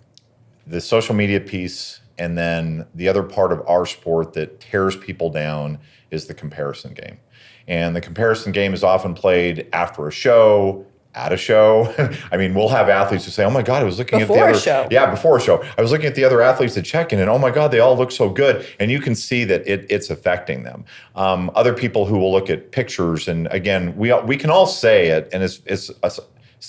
The social media piece, and then the other part of our sport that tears people down is the comparison game. And the comparison game is often played after a show, at a show. I mean, we'll have athletes who say, oh my God, I was looking at the Before other a show. Yeah, before a show. I was looking at the other athletes at check-in and oh my God, they all look so good. And you can see that it's affecting them. Other people who will look at pictures, and again, we can all say it, and it's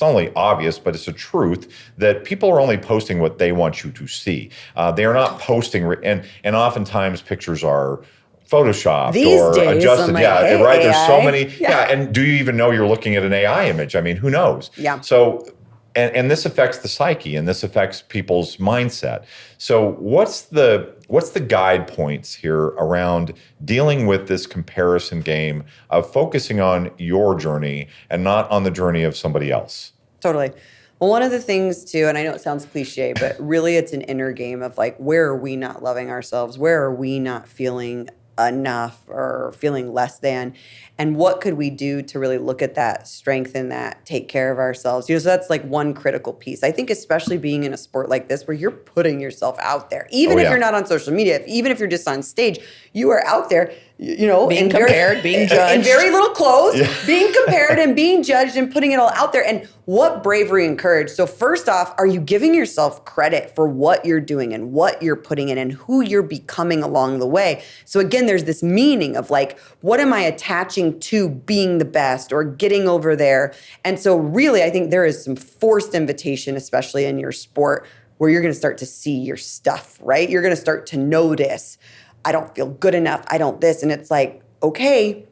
not only obvious, but it's a truth that people are only posting what they want you to see. They are not posting, and oftentimes pictures are photoshopped These or days, adjusted. I'm like, Yeah, hey, right. There's so AI. many. Yeah. And do you even know you're looking at an AI image? I mean, who knows? Yeah. So, and this affects the psyche, and this affects people's mindset. So, what's the guide points here around dealing with this comparison game of focusing on your journey and not on the journey of somebody else? Totally. Well, one of the things too, and I know it sounds cliche, but really it's an inner game of like, where are we not loving ourselves? Where are we not feeling enough or feeling less than? And what could we do to really look at that, strengthen that, take care of ourselves? You know, so that's like one critical piece. I think especially being in a sport like this where you're putting yourself out there, even if you're not on social media, even if you're just on stage, you are out there, you know, Being compared, being judged. in very little clothes, being compared and being judged and putting it all out there. And what bravery and courage. So first off, are you giving yourself credit for what you're doing and what you're putting in and who you're becoming along the way? So again, there's this meaning of like, what am I attaching to being the best or getting over there? And so really, I think there is some forced invitation, especially in your sport, where you're going to start to see your stuff, right? You're going to start to notice, I don't feel good enough. I don't this. And it's like, okay,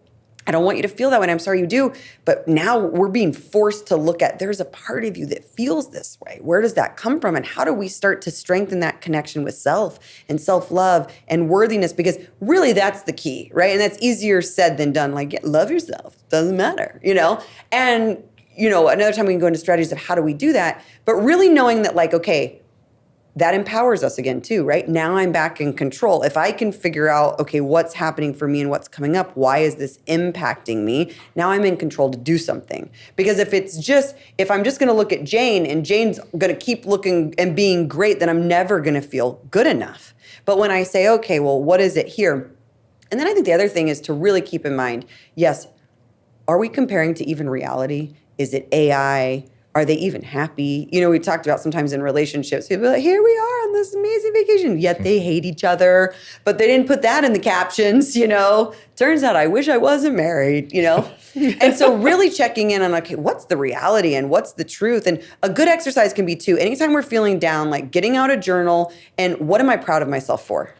I don't want you to feel that way. And I'm sorry you do. But now we're being forced to look at, there's a part of you that feels this way. Where does that come from? And how do we start to strengthen that connection with self and self-love and worthiness? Because really that's the key, right? And that's easier said than done. Like, love yourself. Doesn't matter, you know? And, you know, another time we can go into strategies of how do we do that? But really knowing that like, okay, that empowers us again too, right? Now I'm back in control. If I can figure out, okay, what's happening for me and what's coming up, why is this impacting me? Now I'm in control to do something. Because if I'm just gonna look at Jane and Jane's gonna keep looking and being great, then I'm never gonna feel good enough. But when I say, okay, well, what is it here? And then I think the other thing is to really keep in mind, yes, are we comparing to even reality? Is it AI? Are they even happy? You know, we talked about sometimes in relationships, people are like, here we are on this amazing vacation, yet they hate each other, but they didn't put that in the captions, you know. Turns out I wish I wasn't married, you know. And so really checking in on, okay, what's the reality and what's the truth? And a good exercise can be too, anytime we're feeling down, like getting out a journal and what am I proud of myself for?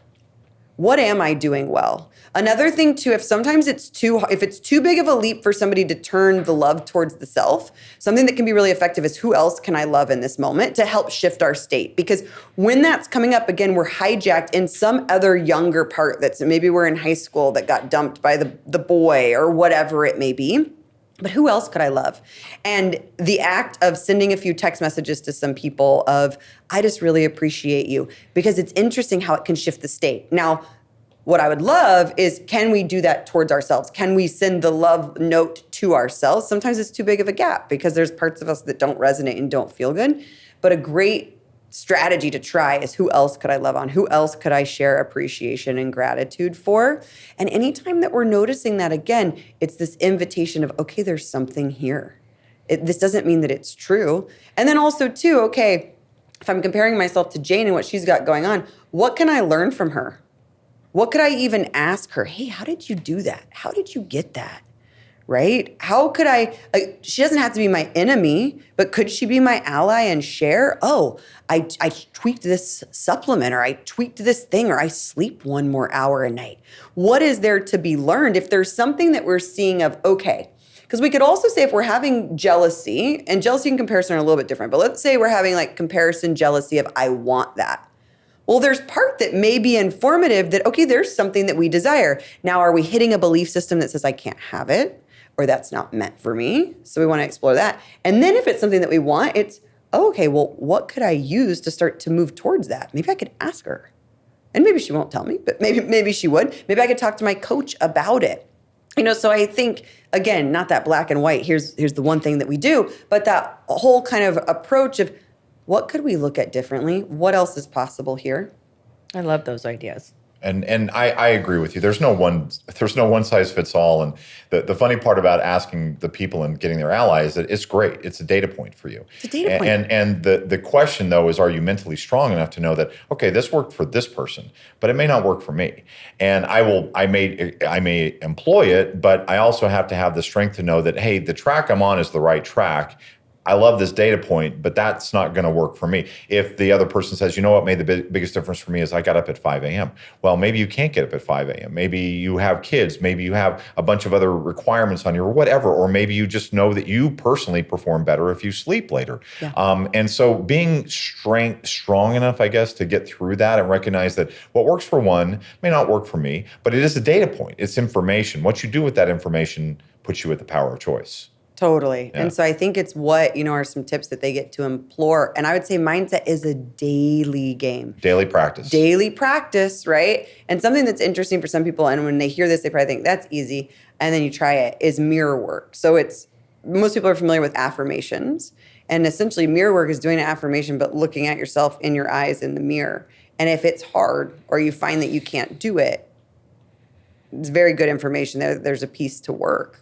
What am I doing well? Another thing too, if it's too big of a leap for somebody to turn the love towards the self, something that can be really effective is who else can I love in this moment to help shift our state? Because when that's coming up, again, we're hijacked in some other younger part that's maybe we're in high school that got dumped by the boy or whatever it may be. But who else could I love? And the act of sending a few text messages to some people of, I just really appreciate you, because it's interesting how it can shift the state. Now, what I would love is, can we do that towards ourselves? Can we send the love note to ourselves? Sometimes it's too big of a gap because there's parts of us that don't resonate and don't feel good. But a great strategy to try is, who else could I love on? Who else could I share appreciation and gratitude for? And anytime that we're noticing that, again, it's this invitation of, okay, there's something here. This doesn't mean that it's true. And then also too, okay, if I'm comparing myself to Jane and what she's got going on, what can I learn from her? What could I even ask her? Hey, how did you do that? How did you get that? Right? How could she doesn't have to be my enemy, but could she be my ally and share? Oh, I tweaked this supplement, or I tweaked this thing, or I sleep 1 more hour a night. What is there to be learned? If there's something that we're seeing of, okay, because we could also say if we're having jealousy, and jealousy and comparison are a little bit different, but let's say we're having like comparison jealousy of, I want that. Well, there's part that may be informative that, okay, there's something that we desire. Now, are we hitting a belief system that says I can't have it, or that's not meant for me? So we want to explore that. And then if it's something that we want, it's, oh, okay, well, what could I use to start to move towards that? Maybe I could ask her. And maybe she won't tell me, but maybe she would. Maybe I could talk to my coach about it. So I think, again, not that black and white, here's the one thing that we do, but that whole kind of approach of, what could we look at differently? What else is possible here? I love those ideas. And I agree with you. There's no one size fits all. And the funny part about asking the people and getting their allies is that it's great. It's a data point for you. It's a data point. And the question though is, are you mentally strong enough to know that, okay, this worked for this person, but it may not work for me. And I may employ it, but I also have to have the strength to know that, hey, the track I'm on is the right track. I love this data point, but that's not going to work for me. If the other person says, you know what made the biggest difference for me is I got up at 5 a.m. Well, maybe you can't get up at 5 a.m. Maybe you have kids. Maybe you have a bunch of other requirements on you or whatever. Or maybe you just know that you personally perform better if you sleep later. Yeah. And so being strong enough, I guess, to get through that and recognize that what works for one may not work for me, but it is a data point. It's information. What you do with that information puts you with the power of choice. Totally. Yeah. And so I think it's what, are some tips that they get to implore. And I would say mindset is a daily game. Daily practice. Daily practice, right? And something that's interesting for some people, and when they hear this, they probably think that's easy, and then you try it, is mirror work. So most people are familiar with affirmations. And essentially mirror work is doing an affirmation, but looking at yourself in your eyes in the mirror. And if it's hard or you find that you can't do it, it's very good information. There's a piece to work,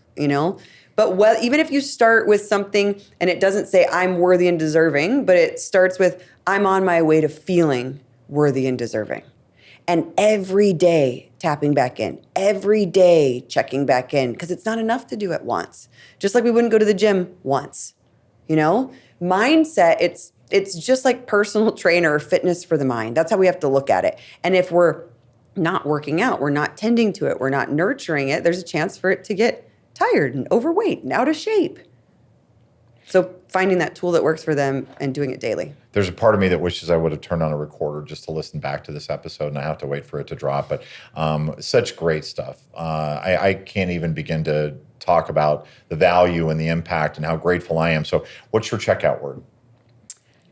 But even if you start with something and it doesn't say I'm worthy and deserving, but it starts with I'm on my way to feeling worthy and deserving. And every day tapping back in, every day checking back in, because it's not enough to do it once. Just like we wouldn't go to the gym once, Mindset, it's just like personal trainer or fitness for the mind. That's how we have to look at it. And if we're not working out, we're not tending to it, we're not nurturing it, there's a chance for it to get tired and overweight and out of shape. So finding that tool that works for them and doing it daily. There's a part of me that wishes I would have turned on a recorder just to listen back to this episode, and I have to wait for it to drop. But such great stuff. I can't even begin to talk about the value and the impact and how grateful I am. So what's your checkout word?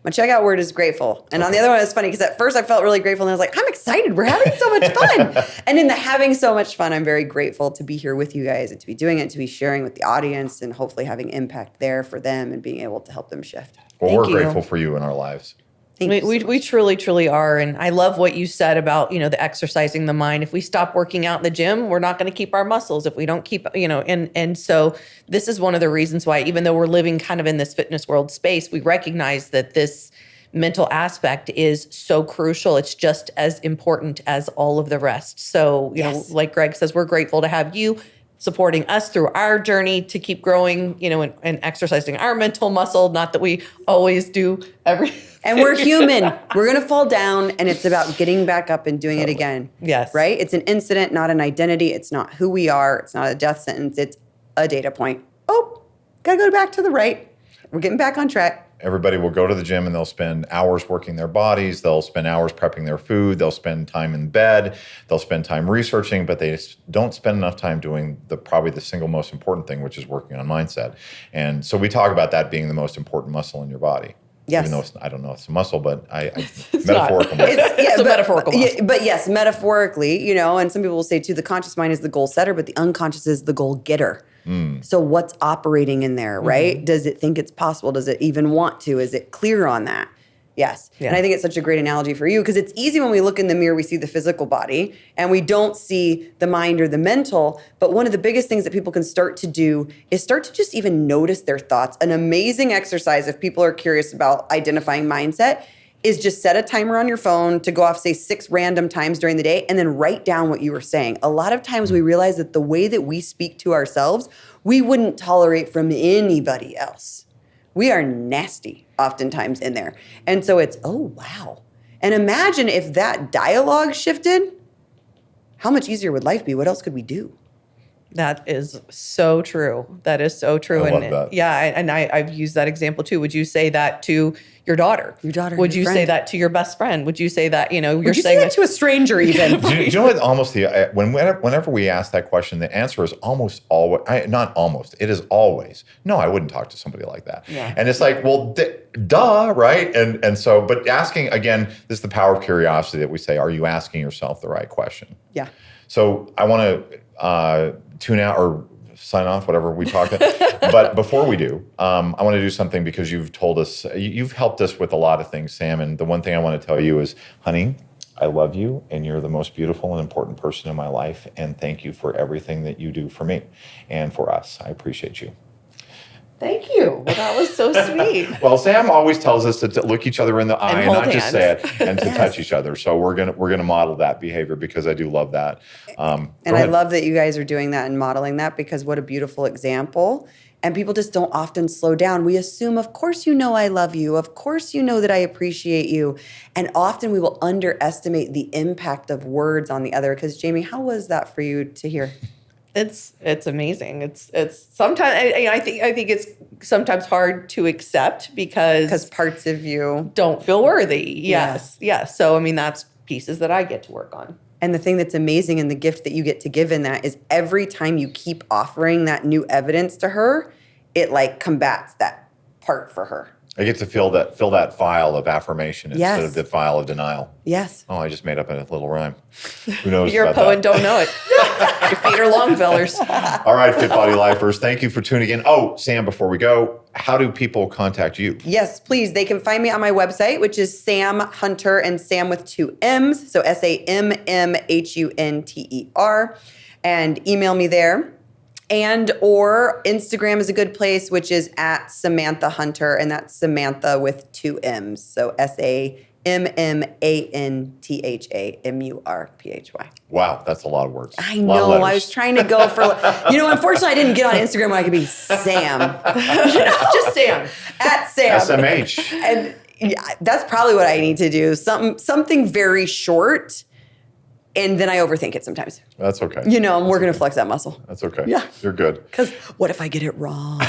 My checkout word is grateful. And on the other one, it's funny because at first I felt really grateful and I was like, I'm excited. We're having so much fun. And in the having so much fun, I'm very grateful to be here with you guys and to be doing it, to be sharing with the audience and hopefully having impact there for them and being able to help them shift. Well, we're grateful for you in our lives. We truly, truly are. And I love what you said about, the exercising the mind. If we stop working out in the gym, we're not going to keep our muscles. If we don't keep, and so this is one of the reasons why, even though we're living kind of in this fitness world space, we recognize that this mental aspect is so crucial. It's just as important as all of the rest. So, like Greg says, we're grateful to have you. supporting us through our journey to keep growing, and exercising our mental muscle. Not that we always do everything. And we're human. We're going to fall down, and it's about getting back up and doing it again. Yes. Right? It's an incident, not an identity. It's not who we are. It's not a death sentence. It's a data point. Oh, got to go back to the right. We're getting back on track. Everybody will go to the gym and they'll spend hours working their bodies. They'll spend hours prepping their food. They'll spend time in bed. They'll spend time researching, but they don't spend enough time doing probably the single most important thing, which is working on mindset. And so we talk about that being the most important muscle in your body. Yes. Even though I don't know if it's a muscle, but It's metaphorical not. muscle. It's a metaphorical muscle. Yeah, but yes, metaphorically, and some people will say too, the conscious mind is the goal setter, but the unconscious is the goal getter. So what's operating in there, right? Does it think it's possible? Does it even want to? Is it clear on that? Yes. Yeah. And I think it's such a great analogy for you because it's easy when we look in the mirror, we see the physical body and we don't see the mind or the mental. But one of the biggest things that people can start to do is start to just even notice their thoughts. An amazing exercise, if people are curious about identifying mindset, is just set a timer on your phone to go off, say, 6 random times during the day and then write down what you were saying. A lot of times we realize that the way that we speak to ourselves, we wouldn't tolerate from anybody else. We are nasty oftentimes in there. And so it's, oh, wow. And imagine if that dialogue shifted, how much easier would life be? What else could we do? That is so true. That is so true. I love And that. yeah, and I've used that example too. Would you say that to your daughter? Your daughter, Would your you say friend. that to your best friend? Would you say that, you're Would you saying say that to a stranger even? Do you know what? Almost whenever we ask that question, the answer is almost always, not almost, it is always, no, I wouldn't talk to somebody like that. Yeah. And it's like, well, duh, right? And so, but asking, again, this is the power of curiosity that we say, are you asking yourself the right question? Yeah. So I want to tune out or sign off, whatever we talked about. But before we do, I want to do something because you've told us, you've helped us with a lot of things, Sam. And the one thing I want to tell you is, honey, I love you and you're the most beautiful and important person in my life. And thank you for everything that you do for me and for us. I appreciate you. Thank you. Well, that was so sweet. Well, Sam always tells us to look each other in the eye and hold not just say hands. it, and to touch each other. So we're gonna model that behavior because I do love that. And I love that you guys are doing that and modeling that because what a beautiful example. And people just don't often slow down. We assume, of course, I love you. Of course, that I appreciate you. And often we will underestimate the impact of words on the other. Because Jamie, how was that for you to hear? It's amazing. It's sometimes I think it's sometimes hard to accept because parts of you don't feel worthy. Yes. So that's pieces that I get to work on. And the thing that's amazing and the gift that you get to give in that is every time you keep offering that new evidence to her, it combats that part for her. I get to fill that file of affirmation instead of the file of denial. Yes. Oh, I just made up a little rhyme. Who knows? You're a about poet and that? don't know it. Your feet are long, fellers. All right, FitBody Lifers, thank you for tuning in. Oh, Sam, before we go, how do people contact you? Yes, please. They can find me on my website, which is Samm Hunter, and Sam with 2 M's. So SAMMHUNTER, and email me there. And or Instagram is a good place, which is at Samantha Hunter, and that's Samantha with 2 M's. So SAMMANTHAMURPHY. Wow, that's a lot of words. I A lot of know. I letters. was trying to go for, unfortunately, I didn't get on Instagram when I could be Sam. Just Sam. At Sam. SMH. And yeah, that's probably what I need to do. Something very short. And then I overthink it sometimes. That's okay. And we're going to flex that muscle. That's okay. Yeah. You're good. Because what if I get it wrong? Then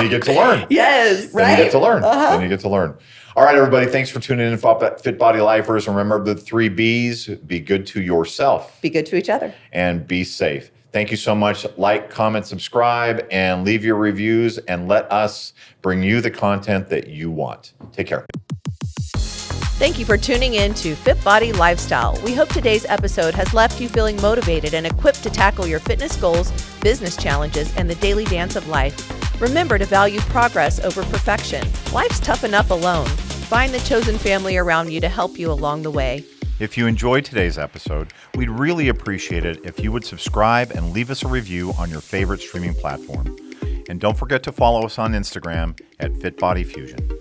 you get to learn. Yes. Then you get to learn. Then you get to learn. All right, everybody. Thanks for tuning in to FitBody Lifers. And remember the 3 B's. Be good to yourself. Be good to each other. And be safe. Thank you so much. Like, comment, subscribe, and leave your reviews. And let us bring you the content that you want. Take care. Thank you for tuning in to FitBody Lifestyle. We hope today's episode has left you feeling motivated and equipped to tackle your fitness goals, business challenges, and the daily dance of life. Remember to value progress over perfection. Life's tough enough alone. Find the chosen family around you to help you along the way. If you enjoyed today's episode, we'd really appreciate it if you would subscribe and leave us a review on your favorite streaming platform. And don't forget to follow us on Instagram at FitBody Fusion.